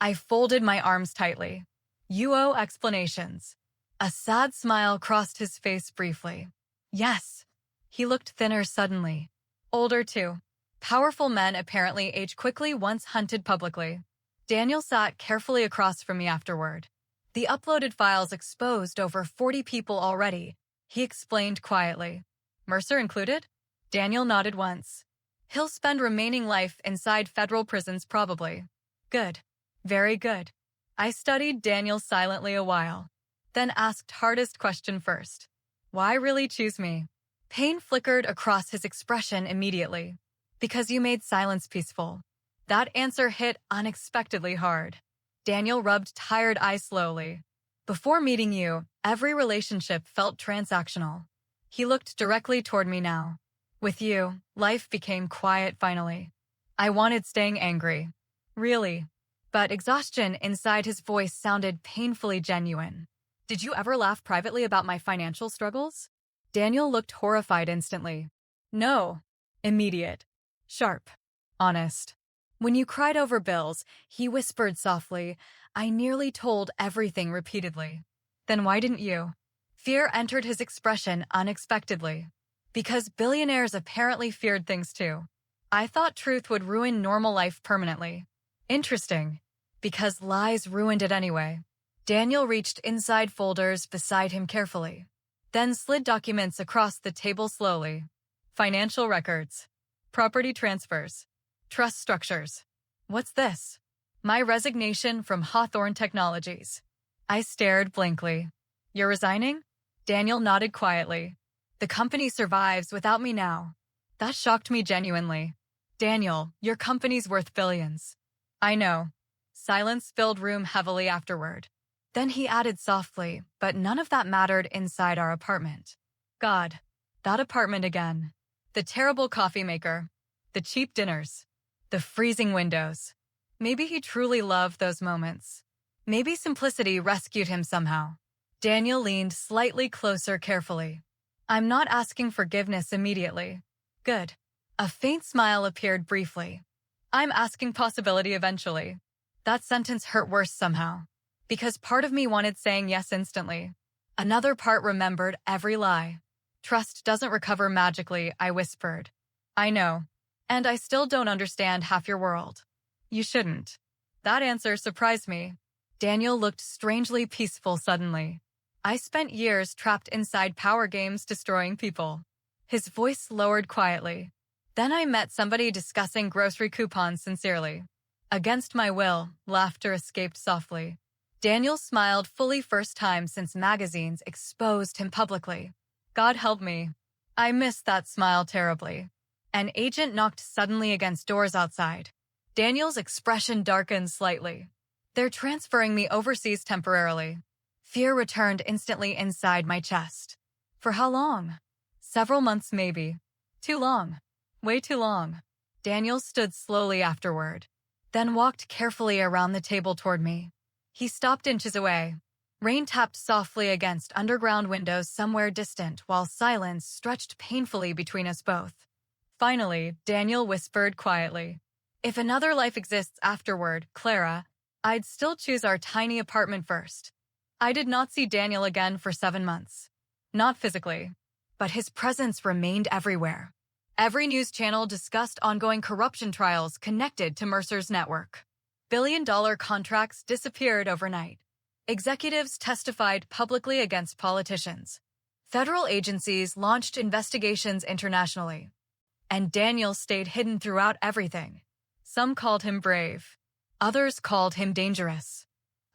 I folded my arms tightly. "You owe explanations." A sad smile crossed his face briefly. "Yes." He looked thinner suddenly. Older too. Powerful men apparently age quickly once hunted publicly. Daniel sat carefully across from me afterward. "The uploaded files exposed over 40 people already," he explained quietly. "Mercer included?" Daniel nodded once. "He'll spend remaining life inside federal prisons probably." "Good. Very good." I studied Daniel silently a while, then asked hardest question first. "Why really choose me?" Pain flickered across his expression immediately. "Because you made silence peaceful." That answer hit unexpectedly hard. Daniel rubbed tired eyes slowly. "Before meeting you, every relationship felt transactional." He looked directly toward me now. "With you, life became quiet finally." I wanted staying angry. Really. But exhaustion inside his voice sounded painfully genuine. "Did you ever laugh privately about my financial struggles?" Daniel looked horrified instantly. "No." Immediate. Sharp. Honest. "When you cried over bills," he whispered softly, "I nearly told everything repeatedly." "Then why didn't you?" Fear entered his expression unexpectedly. "Because billionaires apparently feared things too. I thought truth would ruin normal life permanently." "Interesting." "Because lies ruined it anyway." Daniel reached inside folders beside him carefully, then slid documents across the table slowly. "Financial records. Property transfers. Trust structures." "What's this?" "My resignation from Hawthorne Technologies." I stared blankly. "You're resigning?" Daniel nodded quietly. "The company survives without me now." That shocked me genuinely. "Daniel, your company's worth billions." "I know." Silence filled room heavily afterward. Then he added softly, "But none of that mattered inside our apartment." God, that apartment again. The terrible coffee maker. The cheap dinners. The freezing windows. Maybe he truly loved those moments. Maybe simplicity rescued him somehow. Daniel leaned slightly closer carefully. "I'm not asking forgiveness immediately." "Good." A faint smile appeared briefly. "I'm asking possibility eventually." That sentence hurt worse somehow. Because part of me wanted saying yes instantly. Another part remembered every lie. "Trust doesn't recover magically," I whispered. "I know. And I still don't understand half your world." "You shouldn't." That answer surprised me. Daniel looked strangely peaceful suddenly. "I spent years trapped inside power games destroying people." His voice lowered quietly. "Then I met somebody discussing grocery coupons sincerely. Against my will," laughter escaped softly. Daniel smiled fully first time since magazines exposed him publicly. God help me. I missed that smile terribly. An agent knocked suddenly against doors outside. Daniel's expression darkened slightly. "They're transferring me overseas temporarily." Fear returned instantly inside my chest. "For how long?" "Several months maybe." "Too long." "Way too long." Daniel stood slowly afterward, then walked carefully around the table toward me. He stopped inches away. Rain tapped softly against underground windows somewhere distant while silence stretched painfully between us both. Finally, Daniel whispered quietly, "If another life exists afterward, Clara, I'd still choose our tiny apartment first." I did not see Daniel again for 7 months. Not physically, but his presence remained everywhere. Every news channel discussed ongoing corruption trials connected to Mercer's network. Billion-dollar contracts disappeared overnight. Executives testified publicly against politicians. Federal agencies launched investigations internationally. And Daniel stayed hidden throughout everything. Some called him brave. Others called him dangerous.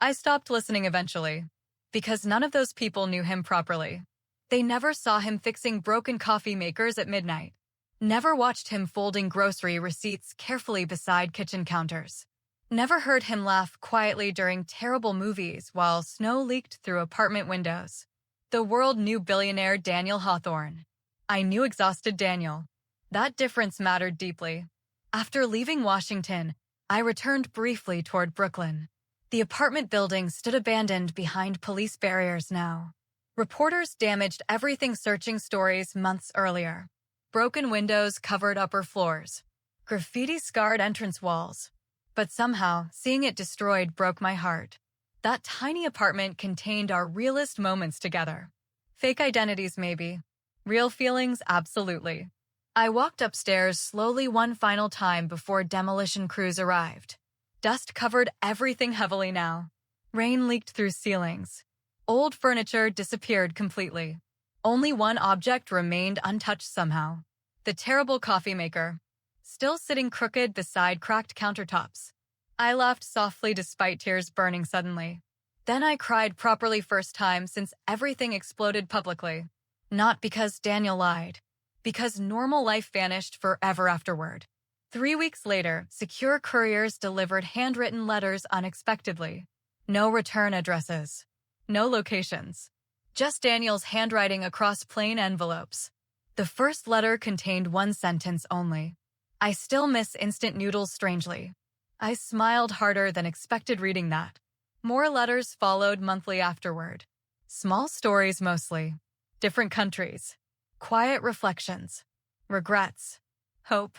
I stopped listening eventually, because none of those people knew him properly. They never saw him fixing broken coffee makers at midnight. Never watched him folding grocery receipts carefully beside kitchen counters. Never heard him laugh quietly during terrible movies while snow leaked through apartment windows. The world knew billionaire Daniel Hawthorne. I knew exhausted Daniel. That difference mattered deeply. After leaving Washington, I returned briefly toward Brooklyn. The apartment building stood abandoned behind police barriers now. Reporters damaged everything searching stories months earlier. Broken windows covered upper floors. Graffiti scarred entrance walls. But somehow, seeing it destroyed broke my heart. That tiny apartment contained our realest moments together. Fake identities, maybe. Real feelings, absolutely. I walked upstairs slowly one final time before demolition crews arrived. Dust covered everything heavily now. Rain leaked through ceilings. Old furniture disappeared completely. Only one object remained untouched somehow. The terrible coffee maker, still sitting crooked beside cracked countertops. I laughed softly despite tears burning suddenly. Then I cried properly first time since everything exploded publicly. Not because Daniel lied. Because normal life vanished forever afterward. 3 weeks later, secure couriers delivered handwritten letters unexpectedly. No return addresses. No locations. Just Daniel's handwriting across plain envelopes. The first letter contained one sentence only. "I still miss instant noodles strangely." I smiled harder than expected reading that. More letters followed monthly afterward. Small stories mostly. Different countries. Quiet reflections. Regrets. Hope.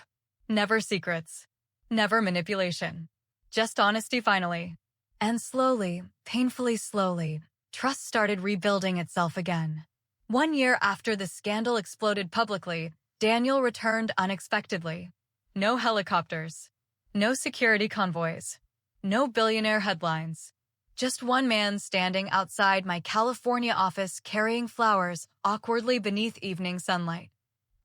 Never secrets. Never manipulation. Just honesty finally. And slowly, painfully slowly, trust started rebuilding itself again. 1 year after the scandal exploded publicly, Daniel returned unexpectedly. No helicopters. No security convoys. No billionaire headlines. Just one man standing outside my California office carrying flowers awkwardly beneath evening sunlight.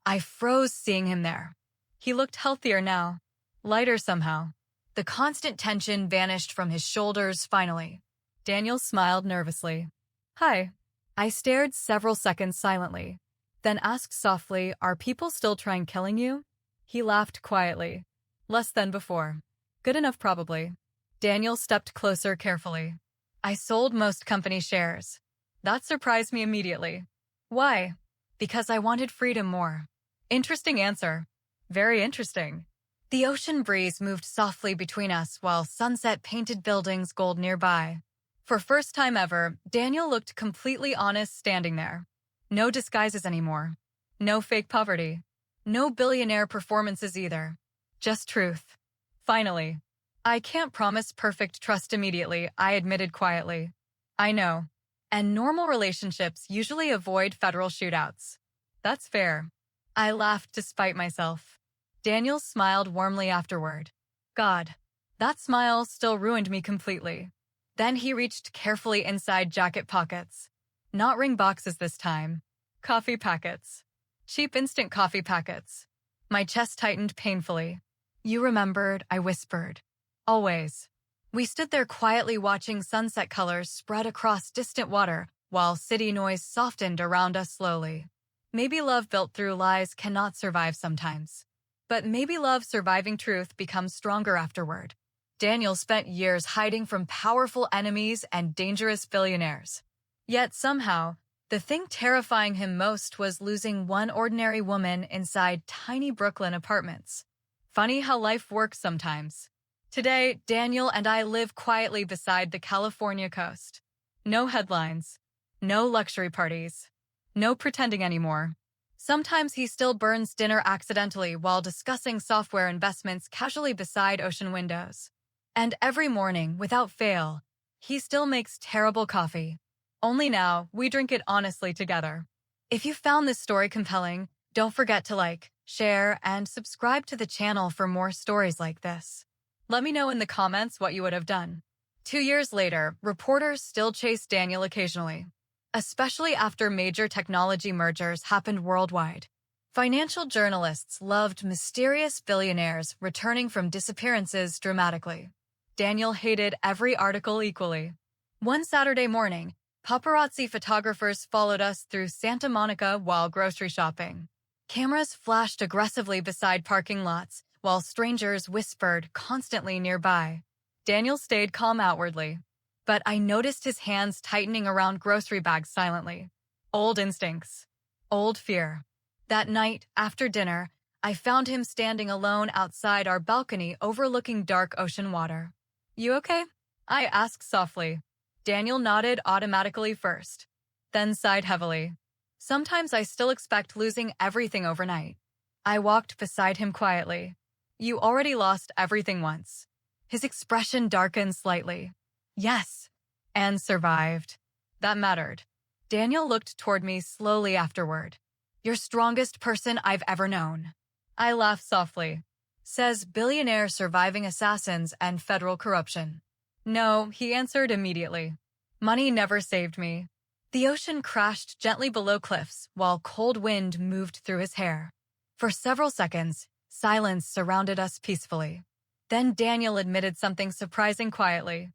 I froze seeing him there. He looked healthier now. Lighter somehow. The constant tension vanished from his shoulders finally. Daniel smiled nervously. "Hi." I stared several seconds silently, then asked softly, "Are people still trying killing you?" He laughed quietly. "Less than before." "Good enough, probably." Daniel stepped closer carefully. "I sold most company shares." That surprised me immediately. "Why?" "Because I wanted freedom more." Interesting answer. Very interesting. The ocean breeze moved softly between us while sunset painted buildings gold nearby. For first time ever, Daniel looked completely honest standing there. No disguises anymore. No fake poverty. No billionaire performances either. Just truth. Finally. "I can't promise perfect trust immediately," I admitted quietly. "I know. And normal relationships usually avoid federal shootouts." "That's fair." I laughed despite myself. Daniel smiled warmly afterward. God, that smile still ruined me completely. Then he reached carefully inside jacket pockets. Not ring boxes this time. Coffee packets. Cheap instant coffee packets. My chest tightened painfully. "You remembered," I whispered. "Always." We stood there quietly watching sunset colors spread across distant water while city noise softened around us slowly. Maybe love built through lies cannot survive sometimes. But maybe love surviving truth becomes stronger afterward. Daniel spent years hiding from powerful enemies and dangerous billionaires. Yet somehow, the thing terrifying him most was losing one ordinary woman inside tiny Brooklyn apartments. Funny how life works sometimes. Today, Daniel and I live quietly beside the California coast. No headlines, no luxury parties, no pretending anymore. Sometimes he still burns dinner accidentally while discussing software investments casually beside ocean windows. And every morning, without fail, he still makes terrible coffee. Only now, we drink it honestly together. If you found this story compelling, don't forget to like, share, and subscribe to the channel for more stories like this. Let me know in the comments what you would have done. 2 years later, reporters still chase Daniel occasionally, especially after major technology mergers happened worldwide. Financial journalists loved mysterious billionaires returning from disappearances dramatically. Daniel hated every article equally. One Saturday morning, paparazzi photographers followed us through Santa Monica while grocery shopping. Cameras flashed aggressively beside parking lots, while strangers whispered constantly nearby. Daniel stayed calm outwardly, but I noticed his hands tightening around grocery bags silently. Old instincts. Old fear. That night, after dinner, I found him standing alone outside our balcony overlooking dark ocean water. "You okay?" I asked softly. Daniel nodded automatically first, then sighed heavily. Sometimes I still expect losing everything overnight. I walked beside him quietly. "You already lost everything once." His expression darkened slightly. "Yes, and survived. That mattered." Daniel looked toward me slowly afterward. "You're strongest person I've ever known." I laughed softly. "Says billionaire surviving assassins and federal corruption." "No," he answered immediately. "Money never saved me." The ocean crashed gently below cliffs while cold wind moved through his hair. For several seconds, silence surrounded us peacefully. Then Daniel admitted something surprising quietly.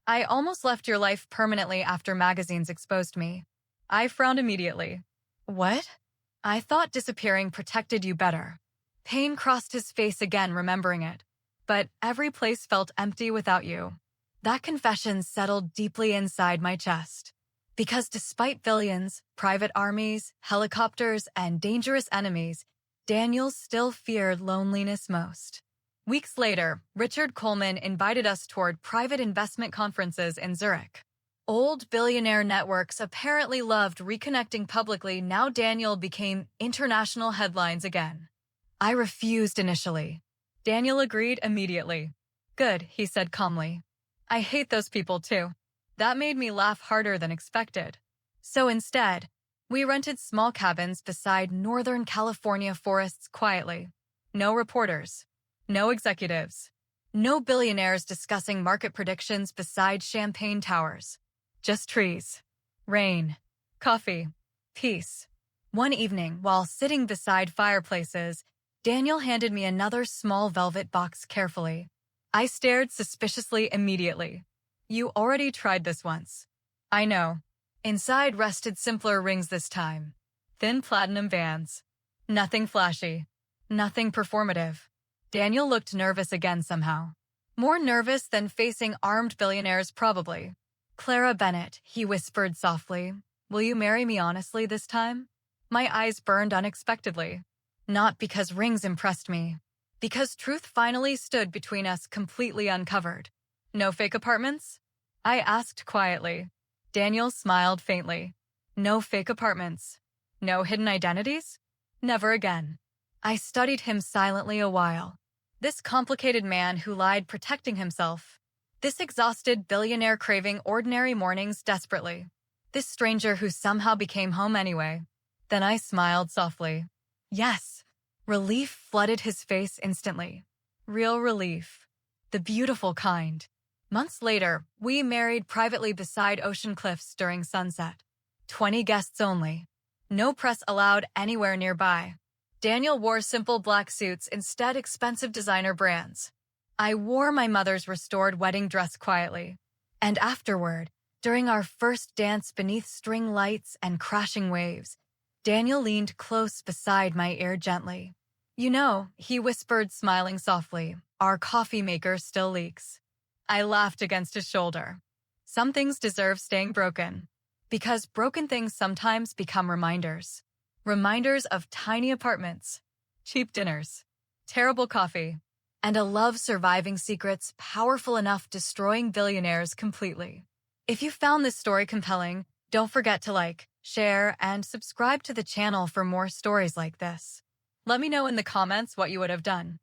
"I almost left your life permanently after magazines exposed me." I frowned immediately. "What?" "I thought disappearing protected you better." Pain crossed his face again, remembering it. "But every place felt empty without you." That confession settled deeply inside my chest. Because despite billions, private armies, helicopters, and dangerous enemies, Daniel still feared loneliness most. Weeks later, Richard Coleman invited us toward private investment conferences in Zurich. Old billionaire networks apparently loved reconnecting publicly. Now Daniel became international headlines again. I refused initially. Daniel agreed immediately. "Good," he said calmly. "I hate those people too." That made me laugh harder than expected. So instead, we rented small cabins beside Northern California forests quietly. No reporters. No executives. No billionaires discussing market predictions beside champagne towers. Just trees. Rain. Coffee. Peace. One evening, while sitting beside fireplaces, Daniel handed me another small velvet box carefully. I stared suspiciously immediately. "You already tried this once." "I know." Inside rested simpler rings this time. Thin platinum bands. Nothing flashy. Nothing performative. Daniel looked nervous again somehow. More nervous than facing armed billionaires probably. "Clara Bennett," he whispered softly. "Will you marry me honestly this time?" My eyes burned unexpectedly. Not because rings impressed me. Because truth finally stood between us completely uncovered. "No fake apartments?" I asked quietly. Daniel smiled faintly. "No fake apartments. No hidden identities? Never again." I studied him silently a while. This complicated man who lied protecting himself. This exhausted billionaire craving ordinary mornings desperately. This stranger who somehow became home anyway. Then I smiled softly. Yes. Relief flooded his face instantly. Real relief. The beautiful kind. Months later, we married privately beside ocean cliffs during sunset. 20 guests only. No press allowed anywhere nearby. Daniel wore simple black suits instead expensive designer brands. I wore my mother's restored wedding dress quietly. And afterward, during our first dance beneath string lights and crashing waves, Daniel leaned close beside my ear gently. "You know," he whispered, smiling softly, "our coffee maker still leaks." I laughed against his shoulder. Some things deserve staying broken. Because broken things sometimes become reminders. Reminders of tiny apartments, cheap dinners, terrible coffee, and a love surviving secrets powerful enough destroying billionaires completely. If you found this story compelling, don't forget to like, share, and subscribe to the channel for more stories like this. Let me know in the comments what you would have done.